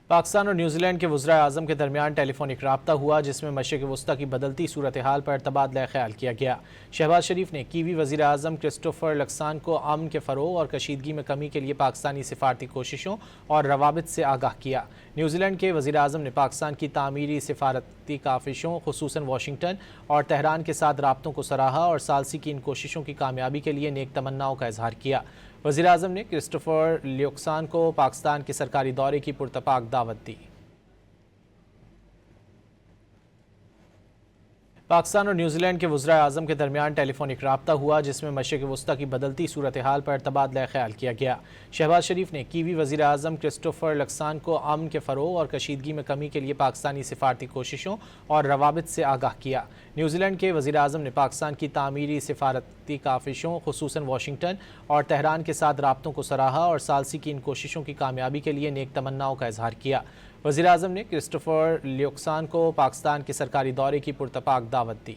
پاکستان اور New Zealand کے وزرائے اعظم کے درمیان ٹیلی فونک رابطہ ہوا، جس میں مشرق وسطیٰ کی بدلتی صورتحال پر تبادلہ خیال کیا گیا۔ شہباز شریف نے کیوی وزیر اعظم کرسٹوفر لکسان کو امن کے فروغ اور کشیدگی میں کمی کے لیے پاکستانی سفارتی کوششوں اور روابط سے آگاہ کیا۔ نیوزی لینڈ کے وزیر اعظم نے پاکستان کی تعمیری سفارتی کاوشوں، خصوصاً واشنگٹن اور تہران کے ساتھ رابطوں کو سراہا اور ثالثی کی ان کوششوں کی کامیابی کے لیے نیک تمناؤں کا اظہار کیا۔ وزیر اعظم نے کرسٹوفر لیوکسان کو پاکستان کے سرکاری دورے کی پرتپاک دعوت دی۔ پاکستان اور نیوزی لینڈ کے وزرائے اعظم کے درمیان ٹیلی فونک رابطہ ہوا، جس میں مشرق وسطیٰ کی بدلتی صورتحال پر تبادلہ خیال کیا گیا۔ شہباز شریف نے کیوی وزیر اعظم کرسٹوفر لکسان کو امن کے فروغ اور کشیدگی میں کمی کے لیے پاکستانی سفارتی کوششوں اور روابط سے آگاہ کیا۔ نیوزی لینڈ کے وزیر اعظم نے پاکستان کی تعمیری سفارتی کاوشوں، خصوصاً واشنگٹن اور تہران کے ساتھ رابطوں کو سراہا اور ثالثی کی ان کوششوں کی کامیابی کے لیے نیک تمناؤں کا اظہار کیا۔ وزیر اعظم نے کرسٹوفر لیوکسان کو پاکستان کے سرکاری دورے کی پرتپاک دعوت دی۔